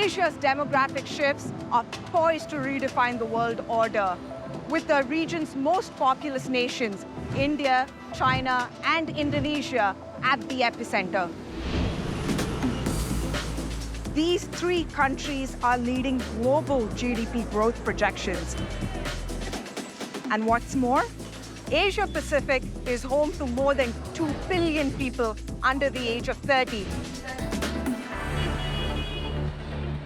Asia's demographic shifts are poised to redefine the world order, with the region's most populous nations, India, China, and Indonesia, at the epicenter. These three countries are leading global GDP growth projections. And what's more, Asia Pacific is home to more than 2 billion people under the age of 30.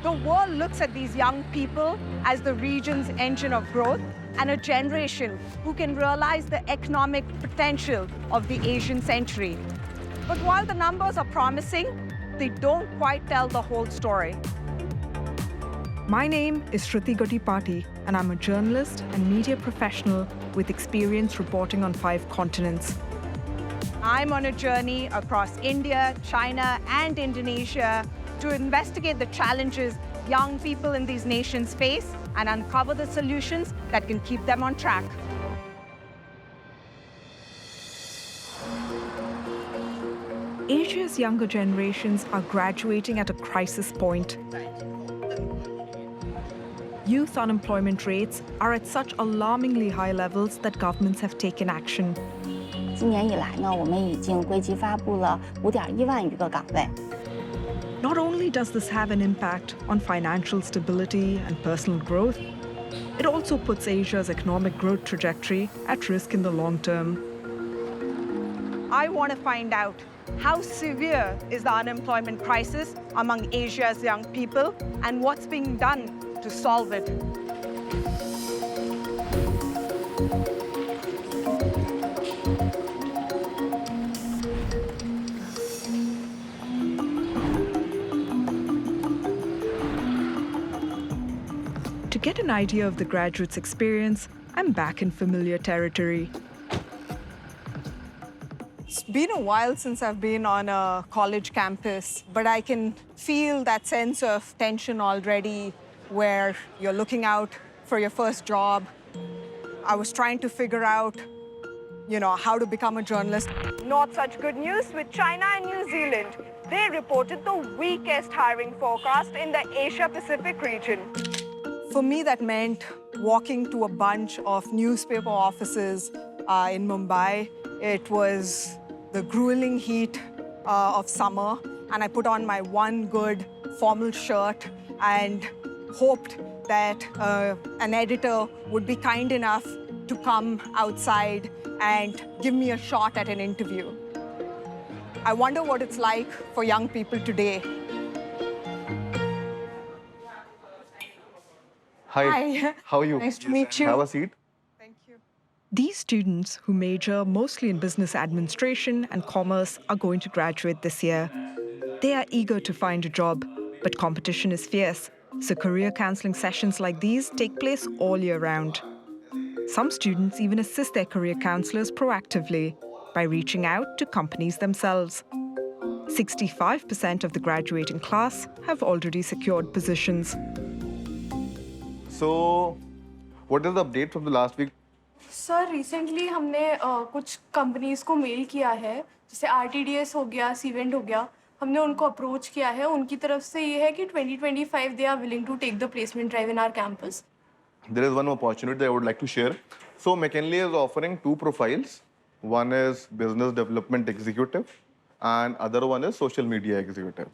The world looks at these young people as the region's engine of growth and a generation who can realize the economic potential of the Asian century. But while the numbers are promising, they don't quite tell the whole story. My name is Sruthi Gottipati, and I'm a journalist and media professional with experience reporting on 5 continents. I'm on a journey across India, China, and Indonesia to investigate the challenges young people in these nations face and uncover the solutions that can keep them on track. Asia's younger generations are graduating at a crisis point. Youth unemployment rates are at such alarmingly high levels that governments have taken action. 今年以来呢，我们已经归集发布了5.1万余个岗位。 Not only does this have an impact on financial stability and personal growth, it also puts Asia's economic growth trajectory at risk in the long term. I want to find out how severe is the unemployment crisis among Asia's young people and what's being done to solve it. To get an idea of the graduate's experience, I'm back in familiar territory. It's been a while since I've been on a college campus, but I can feel that sense of tension already where you're looking out for your first job. I was trying to figure out, how to become a journalist. Not such good news with China and New Zealand. They reported the weakest hiring forecast in the Asia-Pacific region. For me, that meant walking to a bunch of newspaper offices in Mumbai. It was the grueling heat of summer, and I put on my one good formal shirt and hoped that an editor would be kind enough to come outside and give me a shot at an interview. I wonder what it's like for young people today. Hi. How are you? Nice to meet you. Have a seat. Thank you. These students, who major mostly in business administration and commerce, are going to graduate this year. They are eager to find a job, but competition is fierce, so career counseling sessions like these take place all year round. Some students even assist their career counselors proactively by reaching out to companies themselves. 65% of the graduating class have already secured positions. So, what is the update from the last week? Sir recently हमने कुछ companies को mail किया है, जैसे RTDS हो गया, सीवेंट हो गया, हमने उनको अप्रोच किया है. उनकी तरफ से ये है कि 2025 they are willing to take the placement drive in our campus. There is one opportunity that I would like to share. So, McKinley is offering 2 profiles. One is business development executive, and other one is social media executive.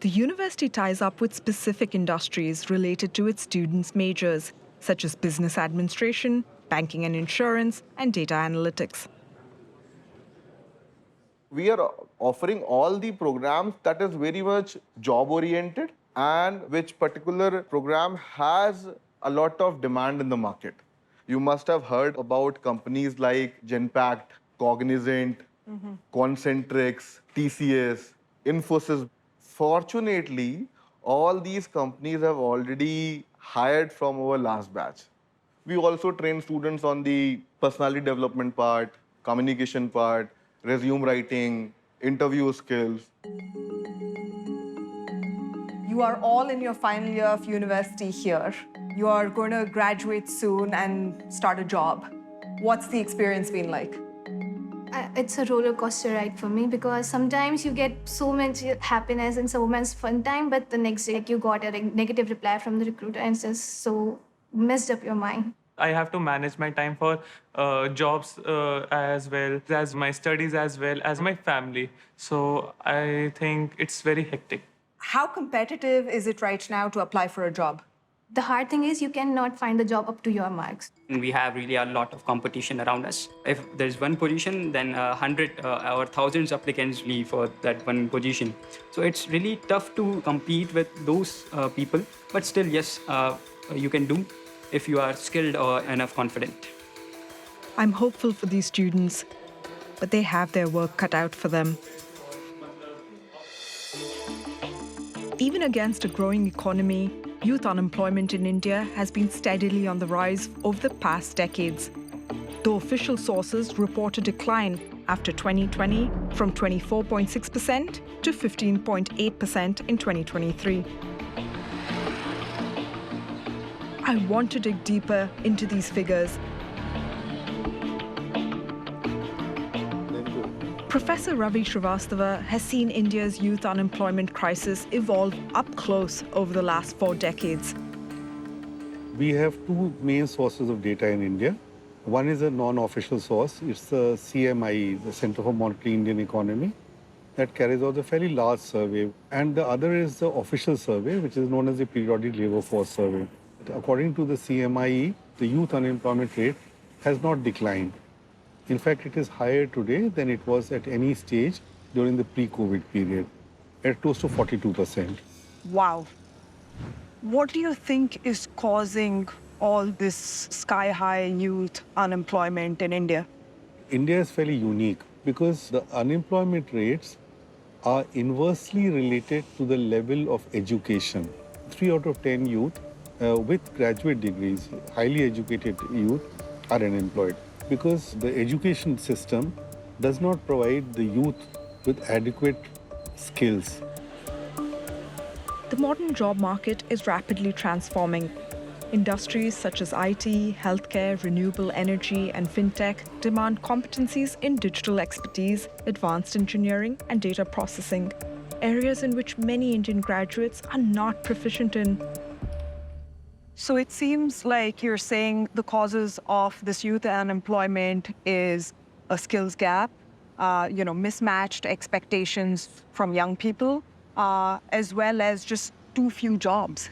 The university ties up with specific industries related to its students' majors, such as business administration, banking and insurance, and data analytics. We are offering all the programs that is very much job-oriented and which particular program has a lot of demand in the market. You must have heard about companies like Genpact, Cognizant, Concentrix, TCS, Infosys. Fortunately, all these companies have already hired from our last batch. We also train students on the personality development part, communication part, resume writing, interview skills. You are all in your final year of university here. You are going to graduate soon and start a job. What's the experience been like? it's a roller coaster ride for me because sometimes you get so much happiness and so much fun time, but the next day you got a negative reply from the recruiter and it's just so messed up your mind. I have to manage my time for jobs as well as my studies as well as my family. So I think it's very hectic. How competitive is it right now to apply for a job? The hard thing is you cannot find the job up to your marks. We have really a lot of competition around us. If there's one position, then 100 or thousands applicants leave for that one position. So it's really tough to compete with those people. But still, yes, you can do if you are skilled or enough confident. I'm hopeful for these students, but they have their work cut out for them. Even against a growing economy, youth unemployment in India has been steadily on the rise over the past decades, though official sources report a decline after 2020 from 24.6% to 15.8% in 2023. I want to dig deeper into these figures. Professor Ravi Srivastava has seen India's youth unemployment crisis evolve up close over the last 4 decades. We have two main sources of data in India. One is a non-official source. It's the CMIE, the Center for Monitoring Indian Economy, that carries out a fairly large survey. And the other is the official survey, which is known as the Periodic Labour Force Survey. According to the CMIE, the youth unemployment rate has not declined. In fact, it is higher today than it was at any stage during the pre-COVID period, at close to 42%. Wow. What do you think is causing all this sky-high youth unemployment in India? India is fairly unique because the unemployment rates are inversely related to the level of education. 3 out of 10 youth with graduate degrees, highly educated youth, are unemployed, because the education system does not provide the youth with adequate skills. The modern job market is rapidly transforming. Industries such as IT, healthcare, renewable energy, and fintech demand competencies in digital expertise, advanced engineering, and data processing, areas in which many Indian graduates are not proficient in. So it seems like you're saying the causes of this youth unemployment is a skills gap, mismatched expectations from young people, as well as just too few jobs.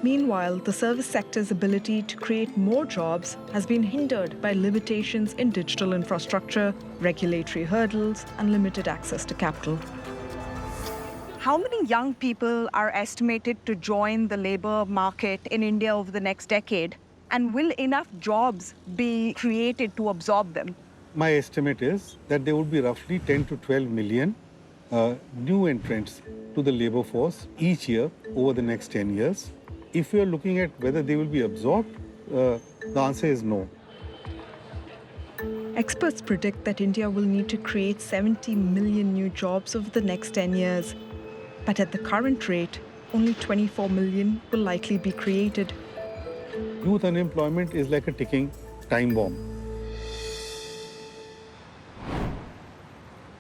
Meanwhile, the service sector's ability to create more jobs has been hindered by limitations in digital infrastructure, regulatory hurdles, and limited access to capital. How many young people are estimated to join the labor market in India over the next decade? And will enough jobs be created to absorb them? My estimate is that there would be roughly 10 to 12 million new entrants to the labor force each year over the next 10 years. If we are looking at whether they will be absorbed, the answer is no. Experts predict that India will need to create 70 million new jobs over the next 10 years. But at the current rate, only 24 million will likely be created. Youth unemployment is like a ticking time bomb.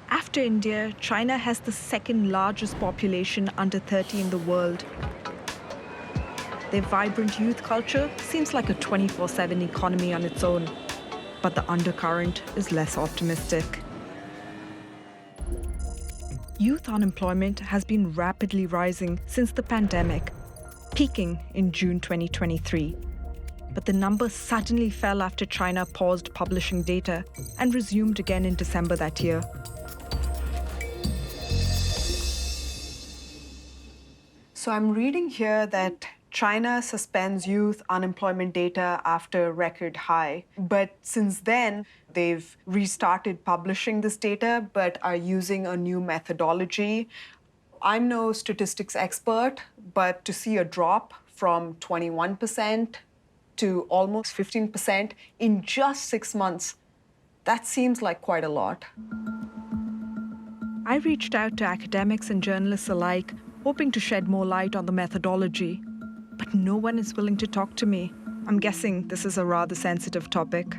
After India, China has the second largest population under 30 in the world. Their vibrant youth culture seems like a 24/7 economy on its own, but the undercurrent is less optimistic. Youth unemployment has been rapidly rising since the pandemic, peaking in June 2023. But the number suddenly fell after China paused publishing data and resumed again in December that year. So I'm reading here that China suspends youth unemployment data after record high. But since then, they've restarted publishing this data, but are using a new methodology. I'm no statistics expert, but to see a drop from 21% to almost 15% in just 6 months, that seems like quite a lot. I reached out to academics and journalists alike, hoping to shed more light on the methodology. But no one is willing to talk to me. I'm guessing this is a rather sensitive topic.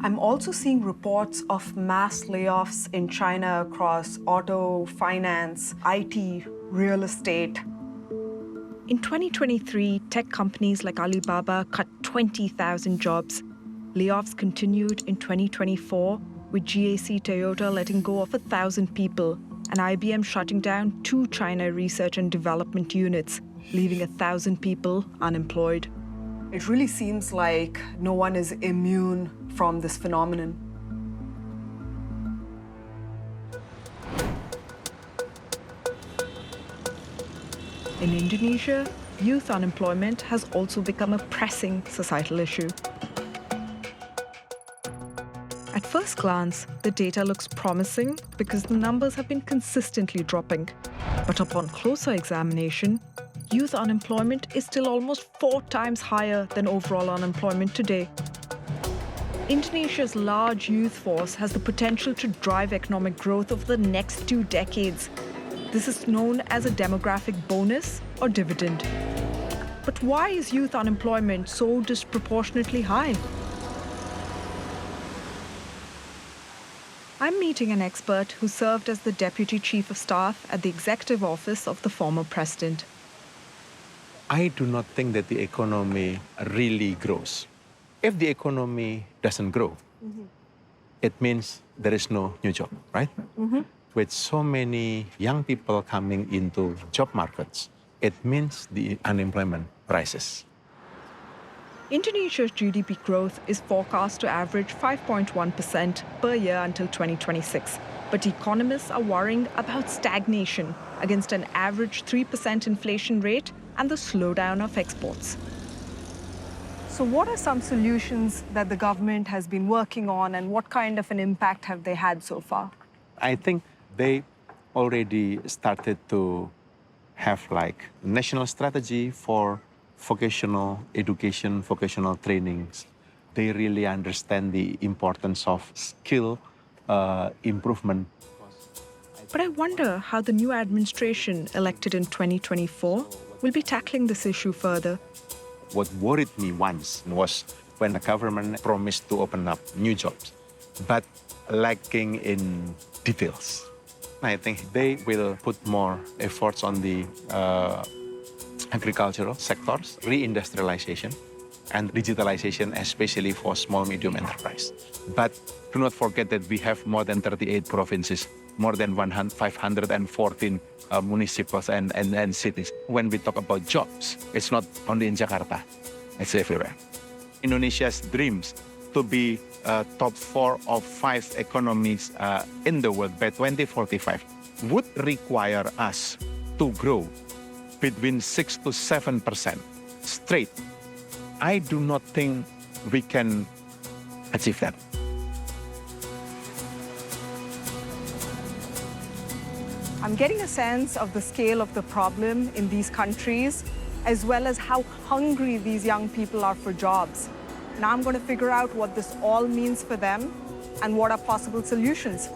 I'm also seeing reports of mass layoffs in China across auto, finance, IT, real estate. In 2023, tech companies like Alibaba cut 20,000 jobs. Layoffs continued in 2024, with GAC Toyota letting go of 1,000 people and IBM shutting down 2 China research and development units, leaving 1,000 people unemployed. It really seems like no one is immune from this phenomenon. In Indonesia, youth unemployment has also become a pressing societal issue. At first glance, the data looks promising because the numbers have been consistently dropping. But upon closer examination, youth unemployment is still almost 4 times higher than overall unemployment today. Indonesia's large youth force has the potential to drive economic growth over the next 2 decades. This is known as a demographic bonus or dividend. But why is youth unemployment so disproportionately high? I'm meeting an expert who served as the Deputy Chief of Staff at the Executive Office of the former president. I do not think that the economy really grows. If the economy doesn't grow, it means there is no new job, right? With so many young people coming into job markets, it means the unemployment rises. Indonesia's GDP growth is forecast to average 5.1% per year until 2026. But economists are worrying about stagnation against an average 3% inflation rate and the slowdown of exports. So what are some solutions that the government has been working on, and what kind of an impact have they had so far? I think they already started to have like national strategy for vocational education, vocational trainings. They really understand the importance of skill improvement. But I wonder how the new administration elected in 2024 will be tackling this issue further. What worried me once was when the government promised to open up new jobs, but lacking in details. I think they will put more efforts on the agricultural sectors, reindustrialization, and digitalization, especially for small, medium enterprise. But do not forget that we have more than 38 provinces, more than 514 municipals and cities. When we talk about jobs, it's not only in Jakarta, it's everywhere. Indonesia's dreams to be top 4 or 5 economies in the world by 2045 would require us to grow between 6 to 7% straight. I do not think we can achieve that. I'm getting a sense of the scale of the problem in these countries, as well as how hungry these young people are for jobs. Now I'm going to figure out what this all means for them and what are possible solutions.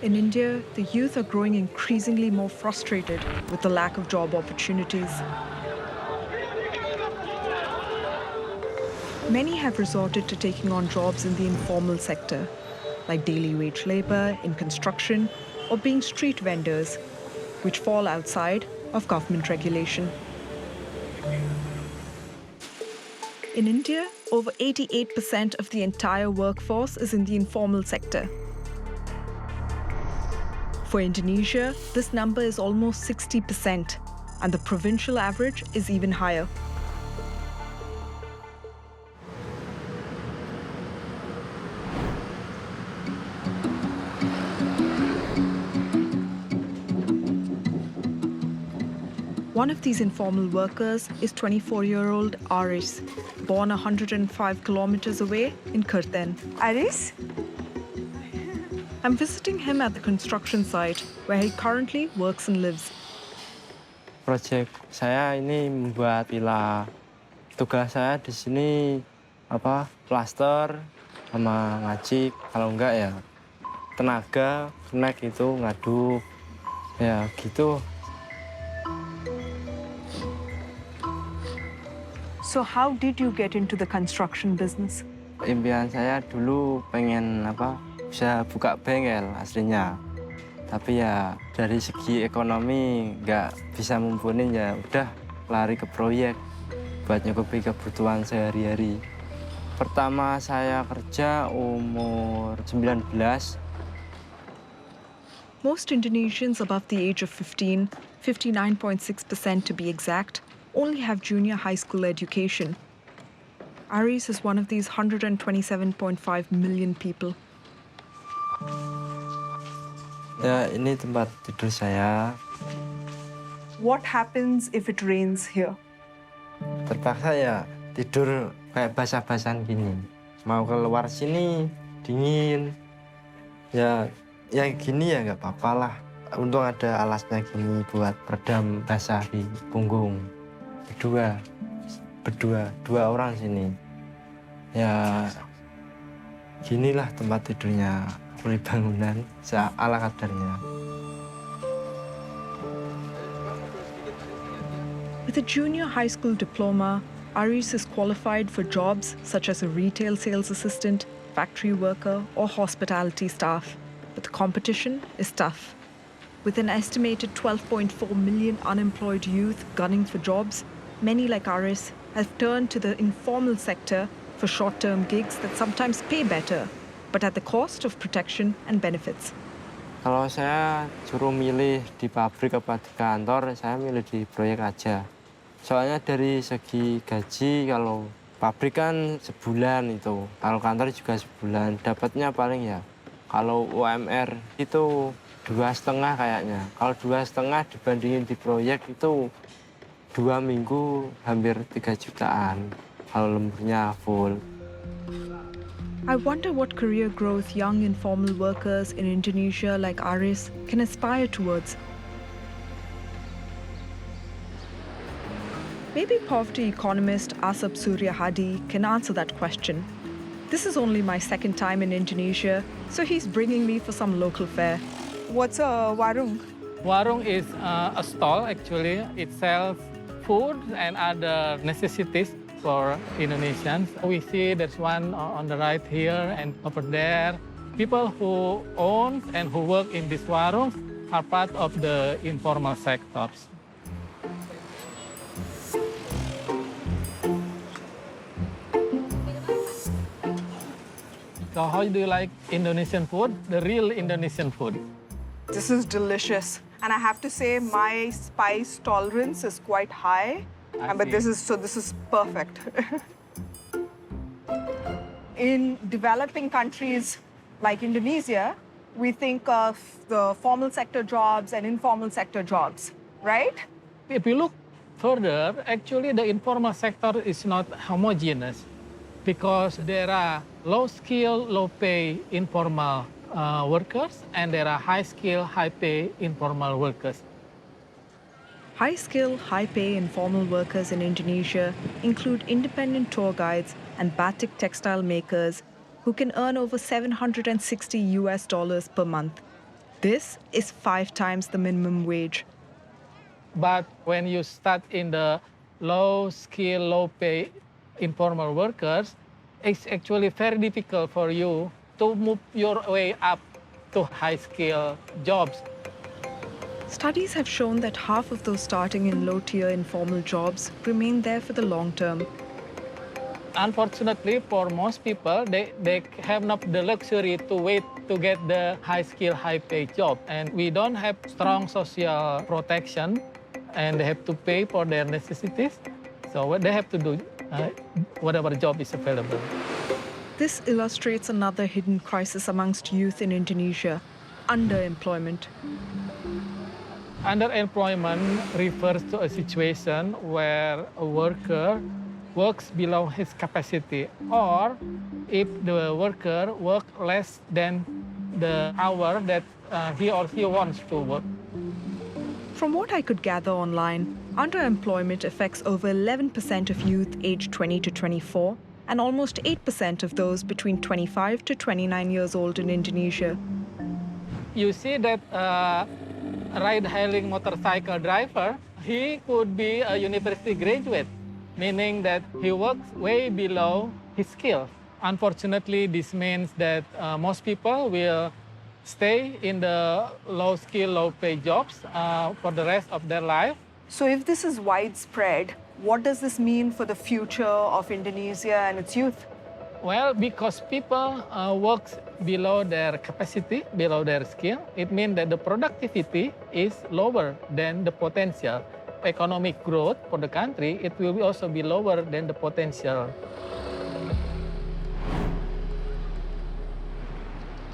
In India, the youth are growing increasingly more frustrated with the lack of job opportunities. Many have resorted to taking on jobs in the informal sector, like daily wage labor in construction or being street vendors, which fall outside of government regulation. In India, over 88% of the entire workforce is in the informal sector. For Indonesia, this number is almost 60%, and the provincial average is even higher. One of these informal workers is 24-year-old Aris, born 105 kilometers away in Kerten. Aris? I'm visiting him at the construction site where he currently works and lives. Project saya ini membuat villa. Tugas saya di sini plaster sama ngacik, kalau enggak ya tenaga, snack itu ngaduk. Ya gitu. So how did you get into the construction business? Impian saya dulu pengen bisa buka bengkel aslinya. Tapi ya dari segi ekonomi nggak bisa mumpuni, ya udah lari ke proyek buat nyukupi kebutuhan sehari-hari. Pertama saya kerja umur 19. Most Indonesians above the age of 15, 59.6% to be exact, only have junior high school education. Aris is one of these 127.5 million people. Ya, ini tempat tidur saya. What happens if it rains here? Terpaksa ya tidur kayak basah-basahan gini. Mau keluar sini dingin. Ya gini ya nggak apa-apa lah. Untung ada alasnya gini buat peredam basah di punggung. Berdua, 2 orang sini. Ya ginilah tempat tidurnya. Beli bangunan ala kadarnya. With a junior high school diploma, Aris is qualified for jobs such as a retail sales assistant, factory worker, or hospitality staff. But the competition is tough. With an estimated 12.4 million unemployed youth gunning for jobs, many like Aris have turned to the informal sector for short-term gigs that sometimes pay better, but at the cost of protection and benefits. Kalau saya suruh milih di pabrik apa di kantor, saya milih di proyek aja. Soalnya dari segi gaji, kalau pabrik kan sebulan itu, kalau kantor juga sebulan. Dapatnya paling ya, kalau UMR itu 2,5 kayaknya. Kalau 2,5 dibandingin di proyek itu 2 minggu hampir 3 jutaan. Kalau lemburnya full. I wonder what career growth young informal workers in Indonesia like Aris can aspire towards. Maybe poverty economist Asap Surya Hadi can answer that question. This is only my second time in Indonesia, so he's bringing me for some local fare. What's a warung? Warung is a stall, actually. It sells food and other necessities for Indonesians. We see there's one on the right here and over there. People who own and who work in these warungs are part of the informal sectors. So how do you like Indonesian food? The real Indonesian food. This is delicious. And I have to say, my spice tolerance is quite high. But this is perfect. In developing countries like Indonesia, we think of the formal sector jobs and informal sector jobs, right? If you look further, actually the informal sector is not homogeneous because there are low-skill, low-pay informal workers and there are high-skill, high-pay informal workers. High-skill, high-pay informal workers in Indonesia include independent tour guides and batik textile makers who can earn over $760 per month. This is 5 times the minimum wage. But when you start in the low-skill, low-pay informal workers, it's actually very difficult for you to move your way up to high-skill jobs. Studies have shown that half of those starting in low-tier informal jobs remain there for the long term. Unfortunately, for most people, they have not the luxury to wait to get the high-skill, high-paid job. And we don't have strong social protection, and they have to pay for their necessities. So what they have to do, whatever job is available. This illustrates another hidden crisis amongst youth in Indonesia, underemployment. Underemployment refers to a situation where a worker works below his capacity, or if the worker works less than the hour that he or she wants to work. From what I could gather online, underemployment affects over 11% of youth aged 20 to 24 and almost 8% of those between 25 to 29 years old in Indonesia. you see that ride-hailing motorcycle driver, he could be a university graduate, meaning that he works way below his skills. Unfortunately, this means that most people will stay in the low-skill, low-paid jobs for the rest of their life. So if this is widespread, what does this mean for the future of Indonesia and its youth? Well, because people work below their capacity, below their skill, it means that the productivity is lower than the potential. Economic growth for the country, it will also be lower than the potential.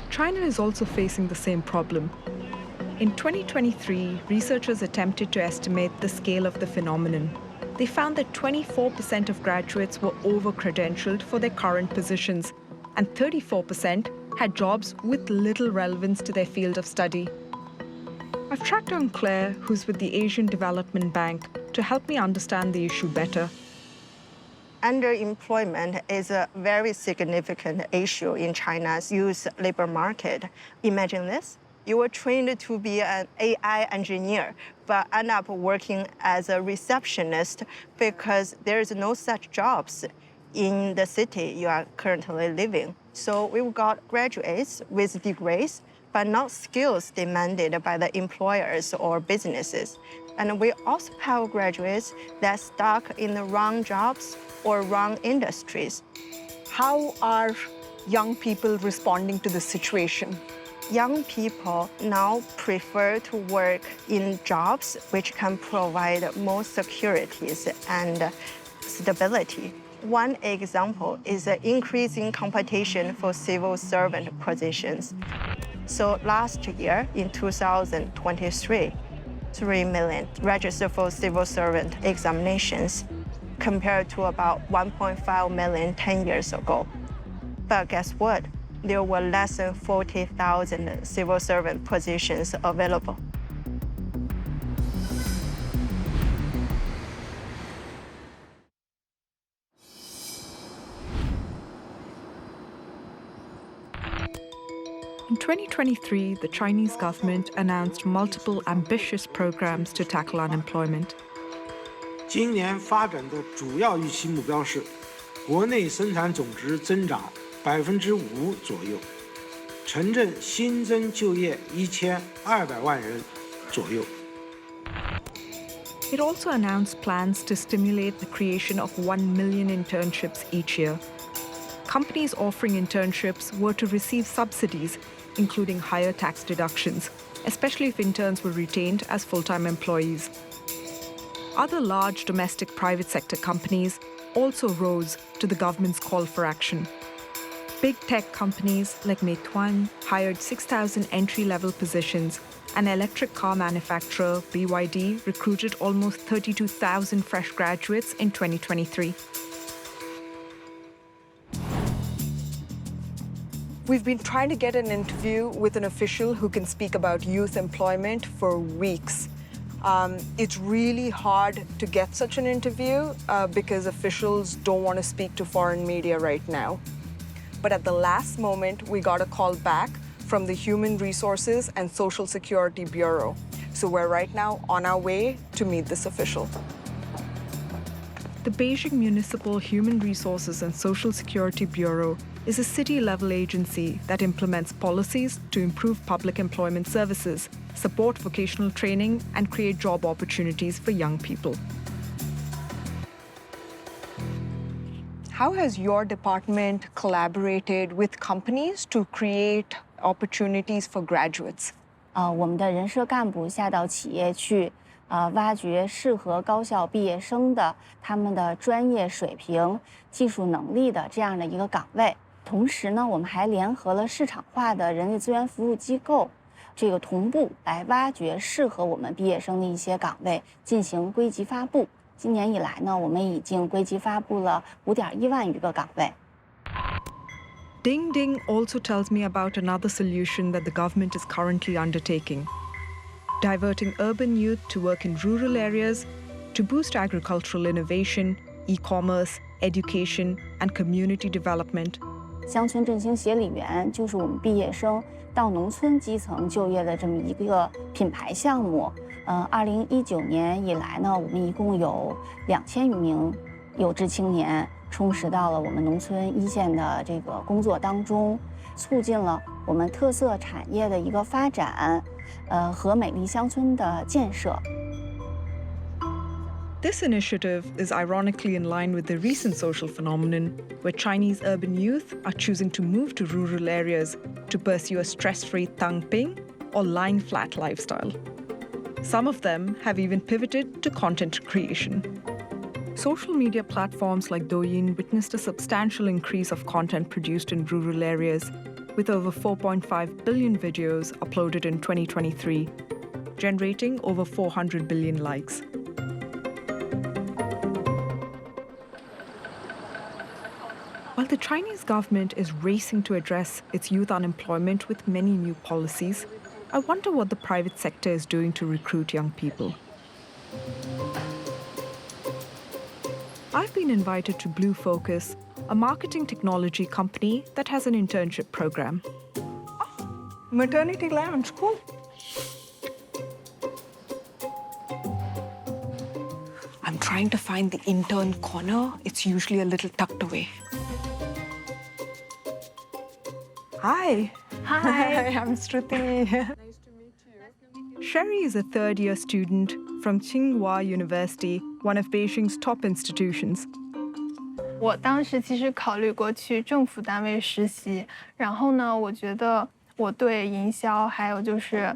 China is also facing the same problem. In 2023, researchers attempted to estimate the scale of the phenomenon. They found that 24% of graduates were over-credentialed for their current positions, and 34% had jobs with little relevance to their field of study. I've tracked down Claire, who's with the Asian Development Bank, to help me understand the issue better. Underemployment is a very significant issue in China's youth labor market. Imagine this. You were trained to be an AI engineer, but end up working as a receptionist because there is no such jobs in the city you are currently living. So we've got graduates with degrees, but not skills demanded by the employers or businesses. And we also have graduates that stuck in the wrong jobs or wrong industries. How are young people responding to this situation? Young people now prefer to work in jobs which can provide more securities and stability. One example is the increasing competition for civil servant positions. So last year, in 2023, 3 million registered for civil servant examinations, compared to about 1.5 million 10 years ago. But guess what? There were less than 40,000 civil servant positions available. In 2023, the Chinese government announced multiple ambitious programs to tackle unemployment. 今年发展的主要预期目标是，国内生产总值增长5%左右，城镇新增就业1200万人左右。It also announced plans to stimulate the creation of 1 million internships each year. Companies offering internships were to receive subsidies, including higher tax deductions, especially if interns were retained as full-time employees. Other large domestic private sector companies also rose to the government's call for action. Big tech companies like Meituan hired 6,000 entry-level positions, and electric car manufacturer BYD recruited almost 32,000 fresh graduates in 2023. We've been trying to get an interview with an official who can speak about youth employment for weeks. It's really hard to get such an interview because officials don't want to speak to foreign media right now. But at the last moment, we got a call back from the Human Resources and Social Security Bureau. So we're right now on our way to meet this official. The Beijing Municipal Human Resources and Social Security Bureau is a city-level agency that implements policies to improve public employment services, support vocational training, and create job opportunities for young people. How has your department collaborated with companies to create opportunities for graduates? 我们的人社干部下到企业去，挖掘适合高校毕业生的他们的专业水平、技术能力的这样的一个岗位。同时呢，我们还联合了市场化的人力资源服务机构，这个同步来挖掘适合我们毕业生的一些岗位，进行归集发布。今年以来呢，我们已经归集发布了5.1万余个岗位。Ding Ding also tells me about another solution that the government is currently undertaking: diverting urban youth to work in rural areas to boost agricultural innovation, e-commerce, education, and community development. 乡村振兴协理员就是我们毕业生到农村基层就业的这么一个品牌项目。2019年以来呢，我们一共有2000余名有志青年充实到了我们农村一线的这个工作当中，促进了我们特色产业的一个发展，和美丽乡村的建设。This initiative is ironically in line with the recent social phenomenon where Chinese urban youth are choosing to move to rural areas to pursue a stress-free tangping or lying flat lifestyle. Some of them have even pivoted to content creation. Social media platforms like Douyin witnessed a substantial increase of content produced in rural areas, with over 4.5 billion videos uploaded in 2023, generating over 400 billion likes. While the Chinese government is racing to address its youth unemployment with many new policies, I wonder what the private sector is doing to recruit young people. I've been invited to Blue Focus, a marketing technology company that has an internship program. Maternity lounge, cool. I'm trying to find the intern corner. It's usually a little tucked away. Hi. Hi. I'm Sruthi. Sherry is a third-year student from Tsinghua University, one of Beijing's top institutions. 我当时其实考虑过去政府单位实习，然后呢，我觉得我对营销还有就是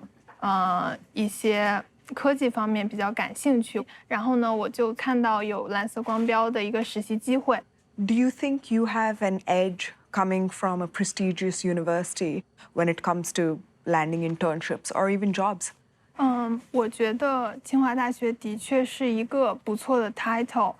一些科技方面比较感兴趣，然后呢，我就看到有蓝色光标的一个实习机会。Do you think you have an edge coming from a prestigious university when it comes to landing internships or even jobs? 我觉得清华大学的确是一个不错的 title，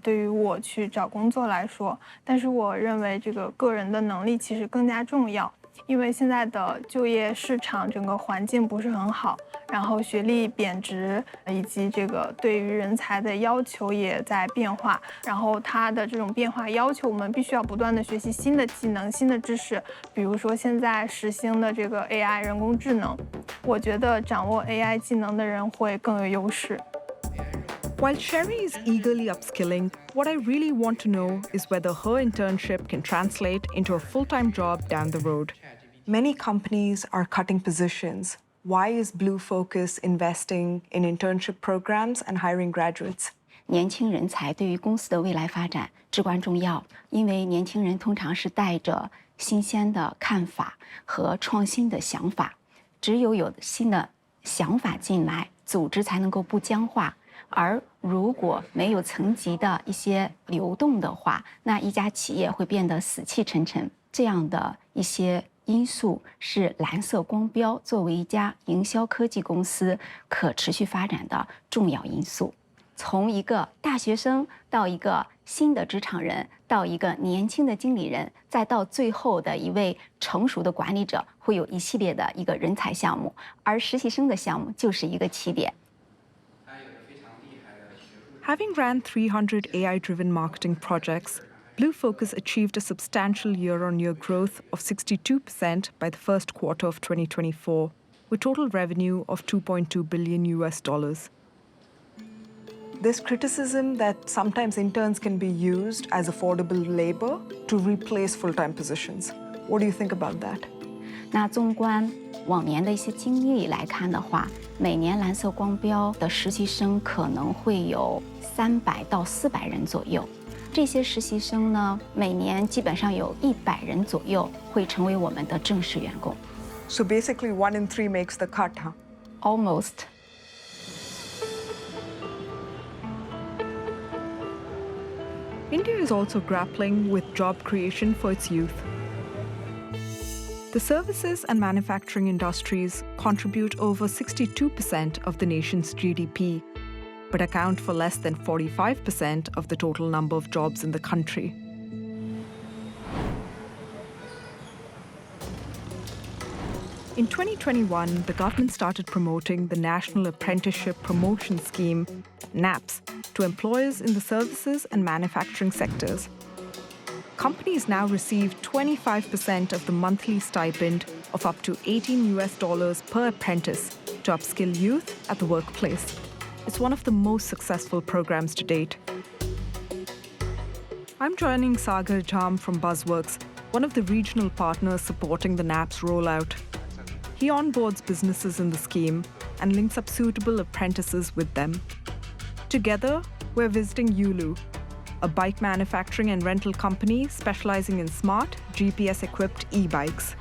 对于我去找工作来说，但是我认为这个个人的能力其实更加重要。因为现在的就业市场整个环境不是很好，然后学历贬值，以及这个对于人才的要求也在变化。然后它的这种变化要求我们必须要不断的学习新的技能、新的知识。比如说现在时兴的这个 AI 人工智能，我觉得掌握 AI 技能的人会更有优势。While Sherry is eagerly upskilling, what I really want to know is whether her internship can translate into a full-time job down the road. Many companies are cutting positions. Why is Blue Focus investing in internship programs and hiring graduates? 年轻人才对于公司的未来发展至关重要，因为年轻人通常是带着新鲜的看法和创新的想法，只有新的想法进来，组织才能够不僵化。而如果没有层级的一些流动的话，那一家企业会变得死气沉沉。这样的一些因素是蓝色光标作为一家营销科技公司可持续发展的重要因素。从一个大学生到一个新的职场人，到一个年轻的经理人，再到最后的一位成熟的管理者，会有一系列的一个人才项目，而实习生的项目就是一个起点。Having ran 300 AI-driven marketing projects, Blue Focus achieved a substantial year-on-year growth of 62% by the first quarter of 2024, with total revenue of $2.2 billion. There's criticism that sometimes interns can be used as affordable labor to replace full-time positions. What do you think about that? 那纵观往年的一些经历来看的话，每年蓝色光标的实习生可能会有300到400人左右。这些实习生呢，每年基本上有100人左右会成为我们的正式员工。So basically, 1 in 3 makes the cut, huh? Almost. India is also grappling with job creation for its youth. The services and manufacturing industries contribute over 62% of the nation's GDP, but account for less than 45% of the total number of jobs in the country. In 2021, the government started promoting the National Apprenticeship Promotion Scheme, NAPS, to employers in the services and manufacturing sectors. companies now receive 25% of the monthly stipend of up to $18 per apprentice to upskill youth at the workplace. It's one of the most successful programs to date. I'm joining Sagar Jam from Buzzworks, one of the regional partners supporting the NAP's rollout. He onboards businesses in the scheme and links up suitable apprentices with them. Together, we're visiting Yulu, a bike manufacturing and rental company specializing in smart, GPS-equipped e-bikes.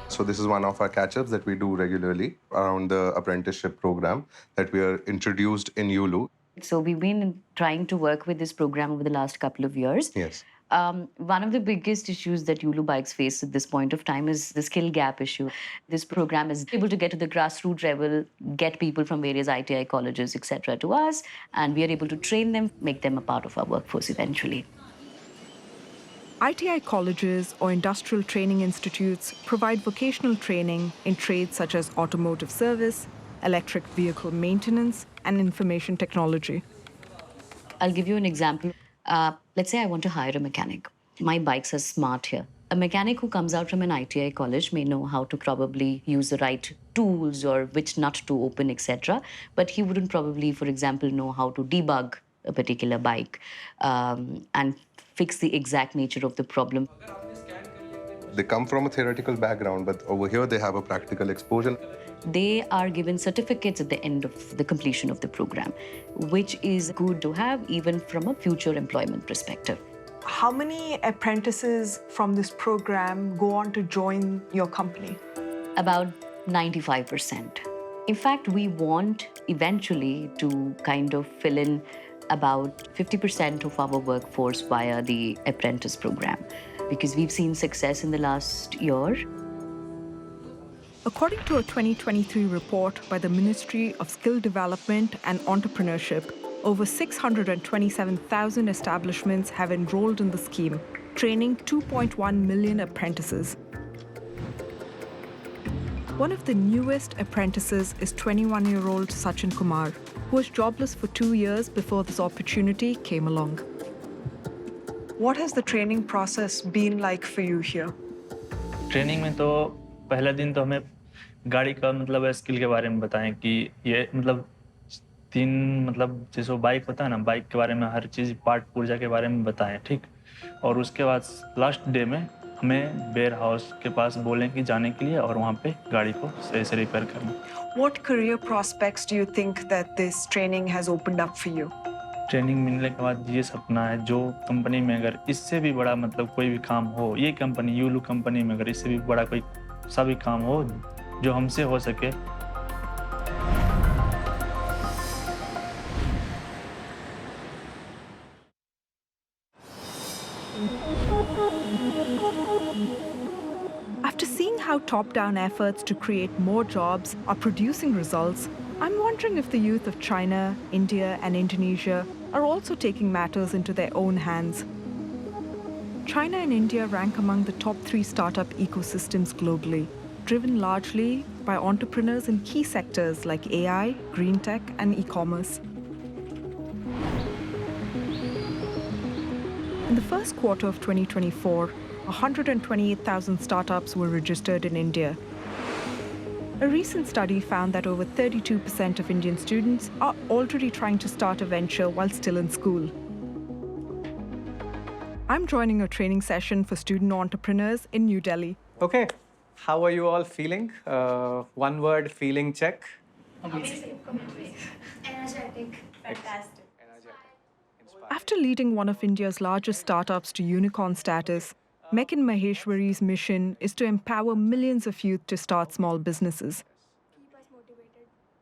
So this is one of our catch-ups that we do regularly around the apprenticeship program that we are introduced in Yulu. So we've been trying to work with this program over the last couple of years. Yes. One of the biggest issues that Yulu bikes face at this point of time is the skill gap issue. This program is able to get to the grassroots level, get people from various ITI colleges, etc., to us, and we are able to train them, make them a part of our workforce eventually. ITI colleges or industrial training institutes provide vocational training in trades such as automotive service, electric vehicle maintenance, and information technology. I'll give you an example. Let's say I want to hire a mechanic. My bikes are smart here. A mechanic who comes out from an ITI college may know how to probably use the right tools or which nut to open, etc. But he wouldn't probably, for example, know how to debug a particular bike and fix the exact nature of the problem. They come from a theoretical background, but over here they have a practical exposure. They are given certificates at the end of the completion of the program, which is good to have even from a future employment perspective. How many apprentices from this program go on to join your company? About 95%. In fact, we want eventually to kind of fill in about 50% of our workforce via the apprentice program, because we've seen success in the last year. According to a 2023 report by the Ministry of Skill Development and Entrepreneurship, over 627,000 establishments have enrolled in the scheme, training 2.1 million apprentices. One of the newest apprentices is 21-year-old Sachin Kumar, who was jobless for 2 years before this opportunity came along. What has the training process been like for you here? Training में तो पहला दिन तो हमें गाड़ी का मतलब skill के बारे में बताएं कि ये मतलब जैसे बाइक होता है ना, बाइक के बारे में हर चीज़ पार्ट पुर्जा के बारे में बताएं, ठीक। और उसके बाद लास्ट डे में हमें वेयर हाउस के पास बोलें कि जाने के लिए और वहाँ पे गाड़ी को सही से रिपेयर करना। What career prospects do you think that this training has opened up for you? Training मिलने के बाद ये सपना है, जो कंपनी में अगर इससे भी बड़ा मतलब कोई भी काम हो, ये कंपनी यूलू कंपनी में अगर इससे भी बड़ा कोई सा भी काम हो जो हमसे हो सके। After seeing how top-down efforts to create more jobs are producing results, I'm wondering if the youth of China, India, and Indonesia are also taking matters into their own hands. China and India rank among the top 3 startup ecosystems globally, driven largely by entrepreneurs in key sectors like AI, green tech, and e-commerce. In the first quarter of 2024, 128,000 startups were registered in India. A recent study found that over 32% of Indian students are already trying to start a venture while still in school. I'm joining a training session for student entrepreneurs in New Delhi. Okay, how are you all feeling? One word feeling check. Amazing. Energetic. Fantastic. After leading one of India's largest startups to unicorn status, Mekin Maheshwari's mission is to empower millions of youth to start small businesses.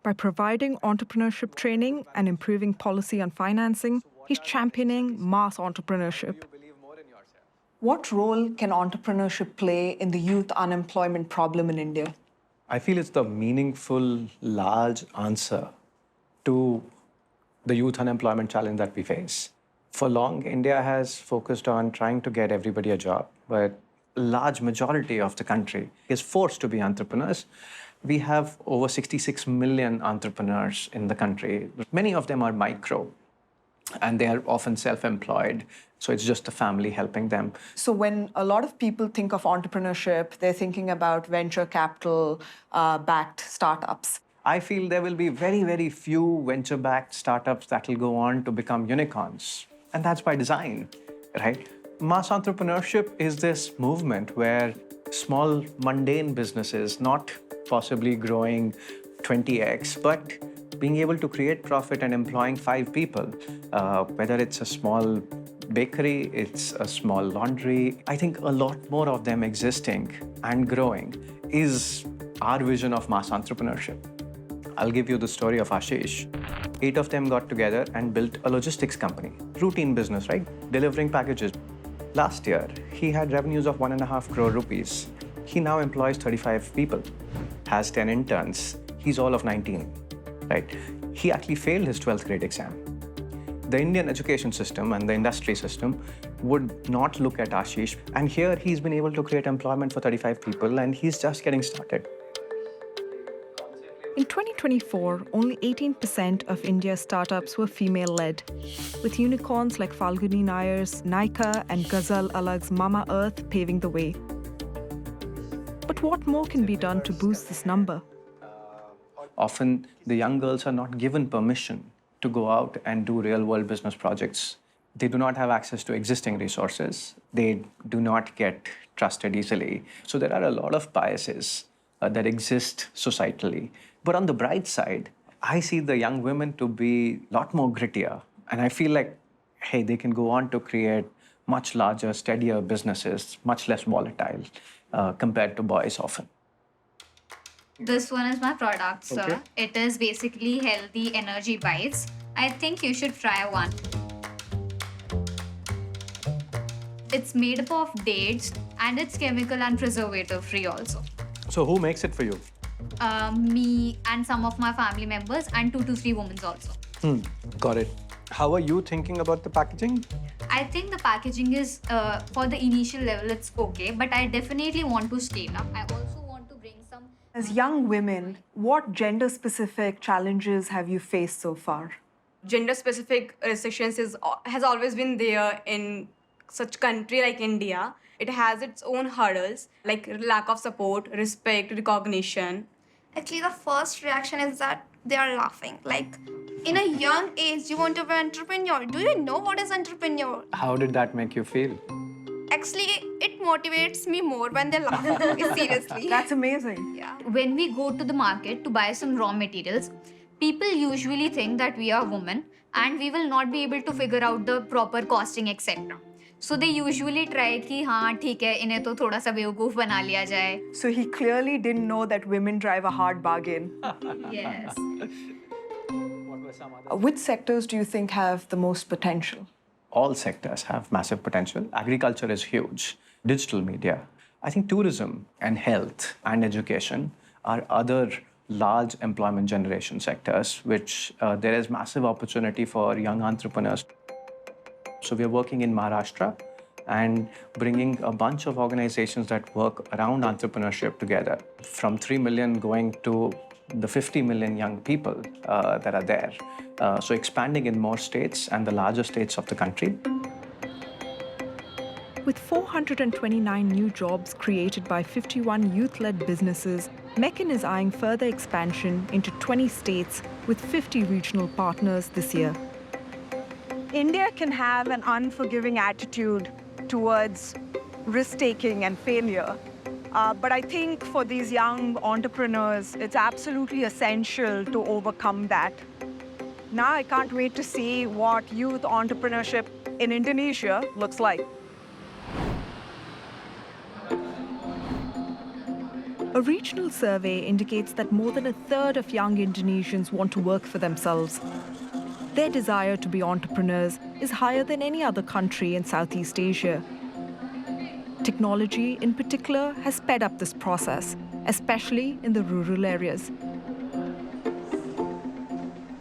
By providing entrepreneurship training and improving policy on financing, he's championing mass entrepreneurship. What role can entrepreneurship play in the youth unemployment problem in India? I feel it's the meaningful, large answer to the youth unemployment challenge that we face. For long, India has focused on trying to get everybody a job, but a large majority of the country is forced to be entrepreneurs. We have over 66 million entrepreneurs in the country. Many of them are micro. and they are often self-employed. So it's just the family helping them. So when a lot of people think of entrepreneurship, they're thinking about venture capital backed startups. I feel there will be very, very few venture-backed startups that will go on to become unicorns. And that's by design, right? Mass entrepreneurship is this movement where small, mundane businesses, not possibly growing 20x, but being able to create profit and employing 5 people, whether it's a small bakery, it's a small laundry. I think a lot more of them existing and growing is our vision of mass entrepreneurship. I'll give you the story of Ashish. 8 of them got together and built a logistics company. Routine business, right? Delivering packages. Last year, he had revenues of 1.5 crore rupees. He now employs 35 people, has 10 interns. He's all of 19, right? He actually failed his 12th grade exam. The Indian education system and the industry system would not look at Ashish. And here he's been able to create employment for 35 people, and he's just getting started. In 2024, only 18% of India's startups were female-led, with unicorns like Falguni Nayar's Nykaa and Ghazal Alag's Mama Earth paving the way. But what more can be done to boost this number? Often, the young girls are not given permission to go out and do real-world business projects. They do not have access to existing resources. They do not get trusted easily. So there are a lot of biases that exist societally. But on the bright side, I see the young women to be a lot more grittier. And I feel like, hey, they can go on to create much larger, steadier businesses, much less volatile compared to boys often. This one is my product, sir. Okay. It is basically healthy energy bites. I think you should try one. It's made up of dates and it's chemical and preservative free also. So who makes it for you? Me and some of my family members and 2 to 3 women also. Got it. How are you thinking about the packaging? I think the packaging is, for the initial level, it's okay, but I definitely want to scale up. I also want to bring some... As young women, what gender-specific challenges have you faced so far? Gender-specific restrictions has always been there in such country like India. It has its own hurdles, like lack of support, respect, recognition. Actually, the first reaction is that they are laughing. Like, in a young age, you want to be an entrepreneur. Do you know what is entrepreneur? How did that make you feel? Actually, it motivates me more when they laugh. Seriously. That's amazing. Yeah. When we go to the market to buy some raw materials, people usually think that we are women and we will not be able to figure out the proper costing, etc. So they usually try कि हाँ ठीक है इन्हें तो थोड़ा सा बेवकूफ बना लिया जाए. So he clearly didn't know that women drive a hard bargain. Yes. Which sectors do you think have the most potential? All sectors have massive potential. Agriculture is huge. Digital media. I think tourism and health and education are other large employment generation sectors, which there is massive opportunity for young entrepreneurs. So we are working in Maharashtra and bringing a bunch of organizations that work around entrepreneurship together, from 3 million going to the 50 million young people that are there. So expanding in more states and the larger states of the country. With 429 new jobs created by 51 youth-led businesses, Meccan is eyeing further expansion into 20 states with 50 regional partners this year. India can have an unforgiving attitude towards risk-taking and failure. But I think for these young entrepreneurs, it's absolutely essential to overcome that. Now I can't wait to see what youth entrepreneurship in Indonesia looks like. A regional survey indicates that more than a third of young Indonesians want to work for themselves. Their desire to be entrepreneurs is higher than any other country in Southeast Asia. Technology, in particular, has sped up this process, especially in the rural areas.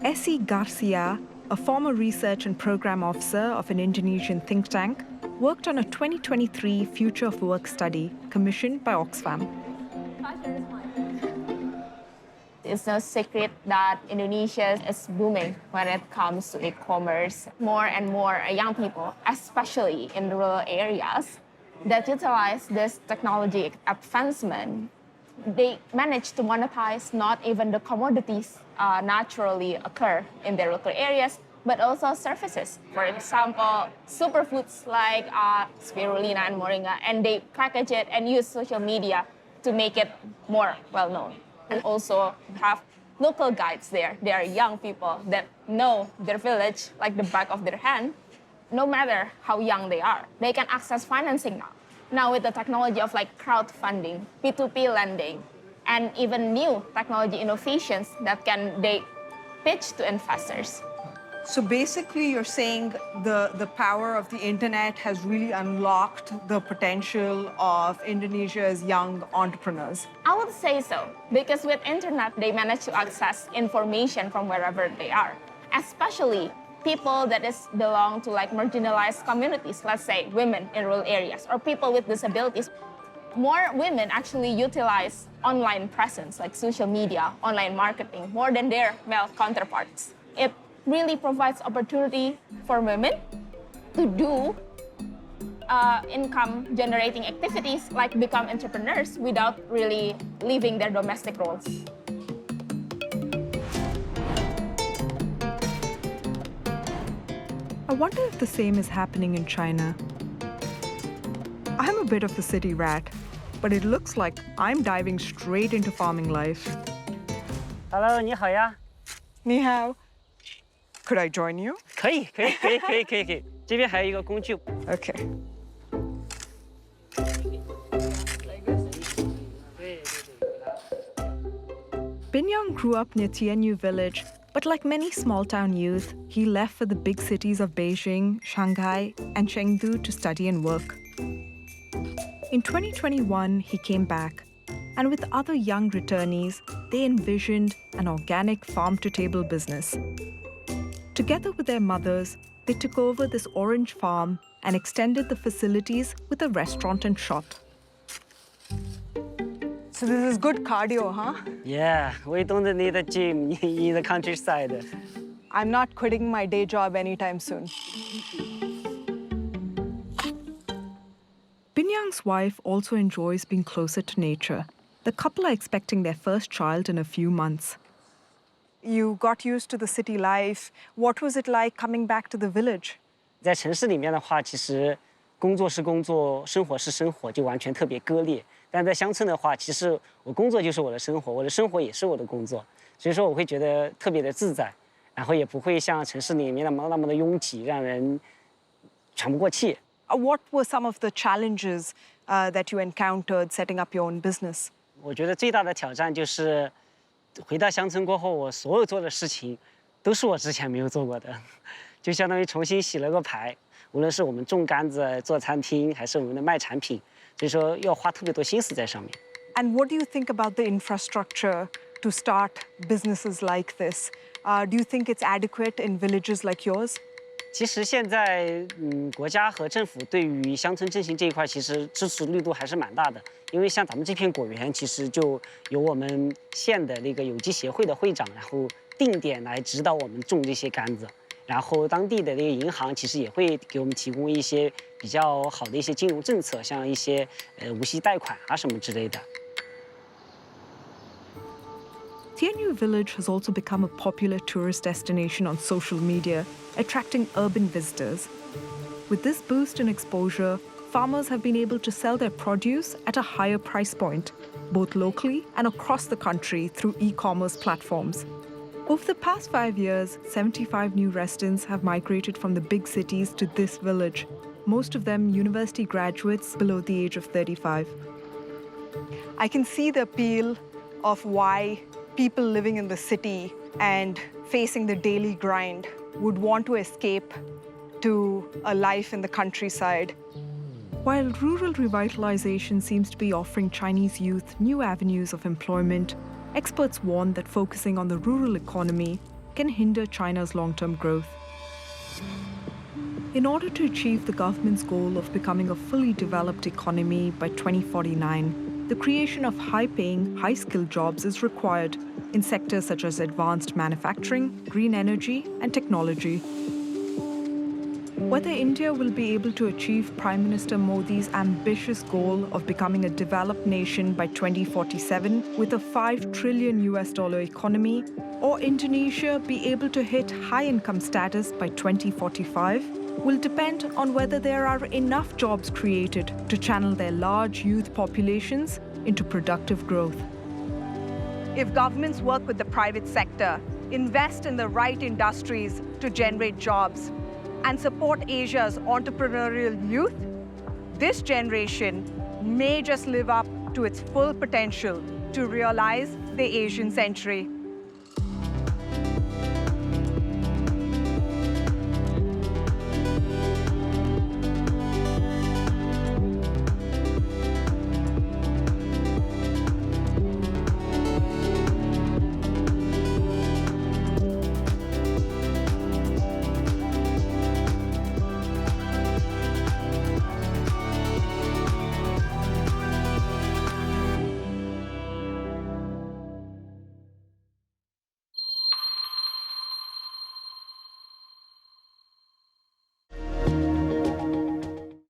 Essie Garcia, a former research and program officer of an Indonesian think tank, worked on a 2023 Future of Work study commissioned by Oxfam. It's no secret that Indonesia is booming when it comes to e-commerce. More and more young people, especially in rural areas, that utilize this technology advancement, they manage to monetize not even the commodities naturally occur in their local areas, but also services. For example, superfoods like spirulina and moringa, and they package it and use social media to make it more well-known. And also have local guides there. They are young people that know their village like the back of their hand, no matter how young they are. They can access financing now. Now with the technology of like crowdfunding, P2P lending, and even new technology innovations that they pitch to investors. So basically, you're saying the power of the internet has really unlocked the potential of Indonesia's young entrepreneurs. I would say so, because with internet, they manage to access information from wherever they are, especially people that belong to like marginalized communities, let's say women in rural areas or people with disabilities. More women actually utilize online presence like social media, online marketing, more than their male counterparts. It really provides opportunity for women to do income-generating activities like become entrepreneurs without really leaving their domestic roles. I wonder if the same is happening in China. I'm a bit of a city rat, but it looks like I'm diving straight into farming life. Hello, 你好呀。你好。Could I join you? 可以。这边还有一个工具。Okay. Binyang grew up near Tianyu village, but like many small-town youth, he left for the big cities of Beijing, Shanghai, and Chengdu to study and work. In 2021, he came back, and with other young returnees, they envisioned an organic farm-to-table business. Together with their mothers, they took over this orange farm and extended the facilities with a restaurant and shop. So this is good cardio, huh? Yeah, we don't need a gym in the countryside. I'm not quitting my day job anytime soon. Binyang's wife also enjoys being closer to nature. The couple are expecting their first child in a few months. You got used to the city life. What was it like coming back to the village? 在城市里面的话，其实工作是工作，生活是生活，就完全特别割裂。但在乡村的话，其实我工作就是我的生活，我的生活也是我的工作，所以说我会觉得特别的自在，然后也不会像城市里面那么的拥挤，让人喘不过气。What were some of the challenges that you encountered setting up your own business? 我觉得最大的挑战就是回到乡村过后，我所有做的事情都是我之前没有做过的，就相当于重新洗了个牌。无论是我们种柑子、做餐厅，还是我们的卖产品，所以说要花特别多心思在上面。And what do you think about the infrastructure to start businesses like this? Do you think it's adequate in villages like yours? 其实现在，国家和政府对于乡村振兴这一块，其实支持力度还是蛮大的。因为像咱们这片果园，其实就有我们县的那个有机协会的会长，然后定点来指导我们种这些柑子。然后当地的那个银行其实也会给我们提供一些比较好的一些金融政策，像一些无息贷款啊什么之类的。Tianyu village has also become a popular tourist destination on social media, attracting urban visitors. With this boost in exposure, farmers have been able to sell their produce at a higher price point, both locally and across the country through e-commerce platforms. Over the past 5 years, 75 new residents have migrated from the big cities to this village, most of them university graduates below the age of 35. I can see the appeal of why people living in the city and facing the daily grind would want to escape to a life in the countryside. While rural revitalization seems to be offering Chinese youth new avenues of employment, experts warn that focusing on the rural economy can hinder China's long-term growth. In order to achieve the government's goal of becoming a fully developed economy by 2049, the creation of high-paying, high-skilled jobs is required in sectors such as advanced manufacturing, green energy, and technology. Whether India will be able to achieve Prime Minister Modi's ambitious goal of becoming a developed nation by 2047 with a $5 trillion economy, or Indonesia be able to hit high-income status by 2045, will depend on whether there are enough jobs created to channel their large youth populations into productive growth. If governments work with the private sector, invest in the right industries to generate jobs, and support Asia's entrepreneurial youth, this generation may just live up to its full potential to realize the Asian century.